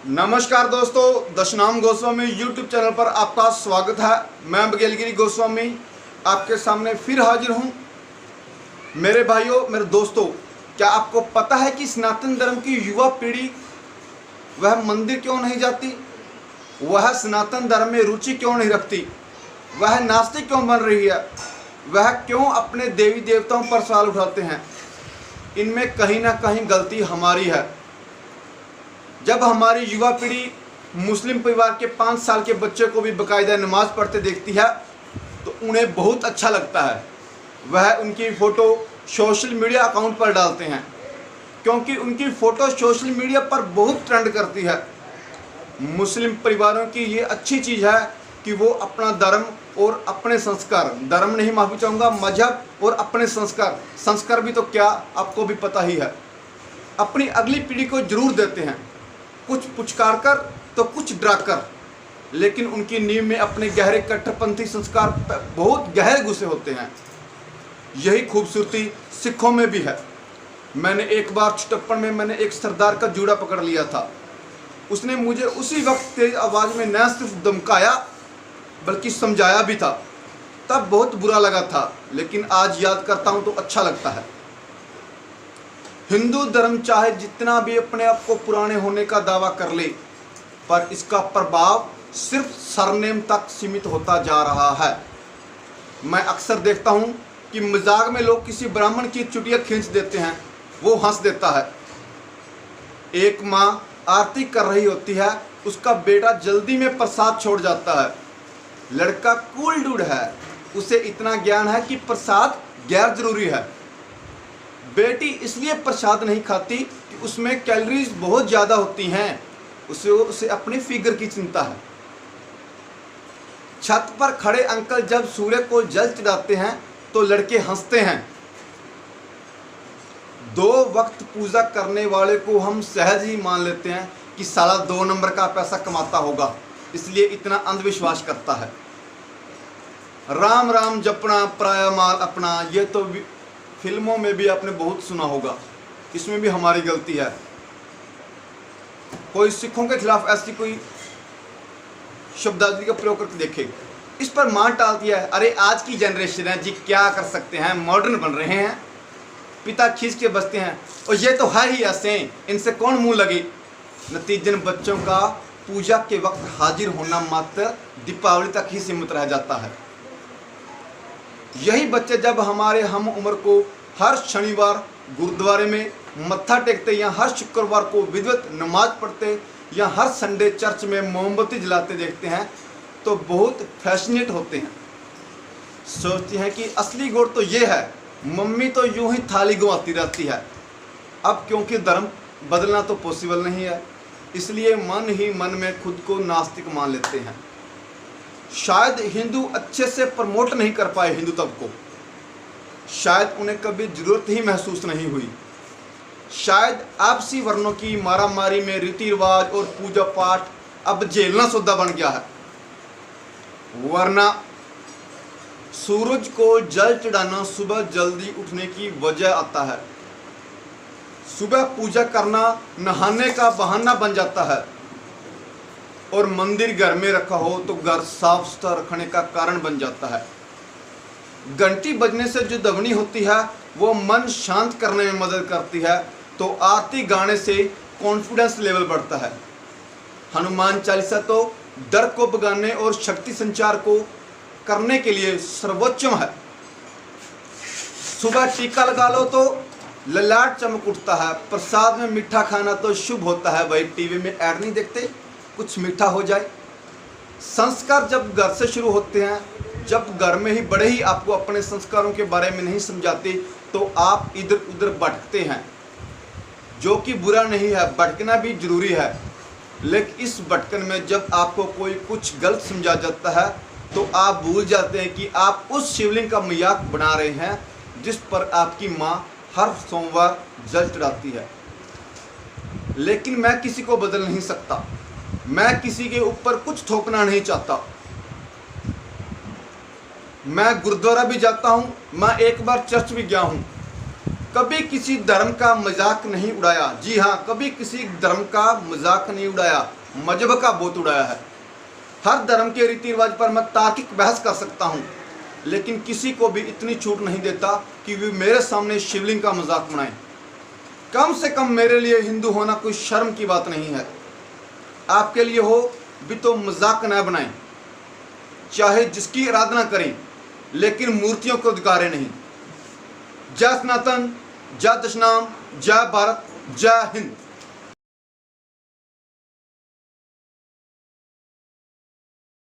नमस्कार दोस्तों, Dashnam Goswami YouTube channel पर आपका स्वागत है। मैं बघेलगिरी गोस्वामी आपके सामने फिर हाजिर हूँ। मेरे भाइयों, मेरे दोस्तों, क्या आपको पता है कि सनातन धर्म की युवा पीढ़ी वह मंदिर क्यों नहीं जाती, वह सनातन धर्म में रुचि क्यों नहीं रखती, वह नास्तिक क्यों बन रही है, वह क्यों अपने देवी देवताओं पर सवाल उठाते हैं? इनमें कहीं ना कहीं गलती हमारी है। जब हमारी युवा पीढ़ी मुस्लिम परिवार के 5 साल के बच्चे को भी बाकायदा नमाज पढ़ते देखती है तो उन्हें बहुत अच्छा लगता है। वह उनकी फ़ोटो सोशल मीडिया अकाउंट पर डालते हैं क्योंकि उनकी फ़ोटो सोशल मीडिया पर बहुत ट्रेंड करती है। मुस्लिम परिवारों की ये अच्छी चीज़ है कि वो अपना धर्म और अपने संस्कार, धर्म नहीं माफ़ी चाहूँगा, मजहब और अपने संस्कार भी तो क्या आपको भी पता ही है, अपनी अगली पीढ़ी को जरूर देते हैं। कुछ पुचकार कर तो कुछ डरा कर, लेकिन उनकी नींव में अपने गहरे कट्टरपंथी संस्कार बहुत गहरे घुसे होते हैं। यही खूबसूरती सिखों में भी है। मैंने एक बार छुटप्पन में एक सरदार का जूड़ा पकड़ लिया था। उसने मुझे उसी वक्त तेज आवाज़ में न सिर्फ धमकाया बल्कि समझाया भी था। तब बहुत बुरा लगा था, लेकिन आज याद करता हूँ तो अच्छा लगता है। हिंदू धर्म चाहे जितना भी अपने आप को पुराने होने का दावा कर ले, पर इसका प्रभाव सिर्फ सरनेम तक सीमित होता जा रहा है। मैं अक्सर देखता हूँ कि मजाक में लोग किसी ब्राह्मण की चुटिया खींच देते हैं, वो हंस देता है। एक माँ आरती कर रही होती है, उसका बेटा जल्दी में प्रसाद छोड़ जाता है। लड़का कूल डूड है, उसे इतना ज्ञान है कि प्रसाद गैर जरूरी है। बेटी इसलिए प्रसाद नहीं खाती कि उसमें कैलोरीज बहुत ज़्यादा होती हैं, उसे अपनी फिगर की चिंता है। छत पर खड़े अंकल जब सूर्य को जल चढ़ाते हैं तो लड़के हंसते हैं। 2 वक्त पूजा करने वाले को हम सहज ही मान लेते हैं कि साला 2 नंबर का पैसा कमाता होगा, इसलिए इतना अंधविश्वास करता है। राम राम जपना पराया माल अपना, ये तो फिल्मों में भी आपने बहुत सुना होगा, इसमें भी हमारी गलती है। कोई सिखों के खिलाफ ऐसी कोई शब्दावली का प्रयोग करके देखे, इस पर मार टालती है, अरे आज की जनरेशन है जी, क्या कर सकते हैं, मॉडर्न बन रहे हैं, पिता खींच के बसते हैं, और ये तो है ही ऐसे, इनसे कौन मुंह लगे। नतीजन बच्चों का पूजा के वक्त हाजिर होना मात्र दीपावली तक ही सीमित रह जाता है। यही बच्चे जब हमारे हम उम्र को हर शनिवार गुरुद्वारे में मत्था टेकते, या हर शुक्रवार को विधिवत नमाज पढ़ते, या हर संडे चर्च में मोमबत्ती जलाते देखते हैं तो बहुत फैसिनेट होते हैं। सोचते हैं कि असली गुण तो ये है, मम्मी तो यूं ही थाली घुमाती रहती है। अब क्योंकि धर्म बदलना तो पॉसिबल नहीं है, इसलिए मन ही मन में खुद को नास्तिक मान लेते हैं। शायद हिंदू अच्छे से प्रमोट नहीं कर पाए हिंदुत्व को, शायद उन्हें कभी ज़रूरत ही महसूस नहीं हुई। शायद आपसी वर्णों की मारामारी में रीति रिवाज और पूजा पाठ अब झेलना सौदा बन गया है। वरना सूरज को जल चढ़ाना सुबह जल्दी उठने की वजह आता है। सुबह पूजा करना नहाने का बहाना बन जाता है, और मंदिर घर में रखा हो तो घर साफ सुथरा रखने का कारण बन जाता है। घंटी बजने से जो ध्वनि होती है वो मन शांत करने में मदद करती है, तो आरती गाने से कॉन्फिडेंस लेवल बढ़ता है। हनुमान चालीसा तो डर को भगाने और शक्ति संचार को करने के लिए सर्वोच्चम है। सुबह टीका लगा लो तो ललाट चमक उठता है। प्रसाद में मीठा खाना तो शुभ होता है। भाई टीवी में ऐड नहीं देखते, कुछ मीठा हो जाए। संस्कार जब घर से शुरू होते हैं, जब घर में ही बड़े ही आपको अपने संस्कारों के बारे में नहीं समझाते तो आप इधर उधर भटकते हैं, जो कि बुरा नहीं है, भटकना भी जरूरी है। लेकिन इस भटकन में जब आपको कोई कुछ गलत समझा जाता है तो आप भूल जाते हैं कि आप उस शिवलिंग का मजाक बना रहे हैं जिस पर आपकी माँ हर सोमवार जल चढ़ाती है। लेकिन मैं किसी को बदल नहीं सकता, मैं किसी के ऊपर कुछ थोपना नहीं चाहता। मैं गुरुद्वारा भी जाता हूँ, मैं एक बार चर्च भी गया हूँ, कभी किसी धर्म का मजाक नहीं उड़ाया। जी हाँ, कभी किसी धर्म का मजाक नहीं उड़ाया, मजहब का बहुत उड़ाया है। हर धर्म के रीति रिवाज पर मैं तार्किक बहस कर सकता हूँ, लेकिन किसी को भी इतनी छूट नहीं देता कि वे मेरे सामने शिवलिंग का मजाक बनाएं। कम से कम मेरे लिए हिंदू होना कोई शर्म की बात नहीं है। आपके लिए हो भी तो मजाक न बनाएं, चाहे जिसकी आराधना करें, लेकिन मूर्तियों को धिक्कारें नहीं। जय सनातन, जय दशनाम, जय भारत, जय हिंद।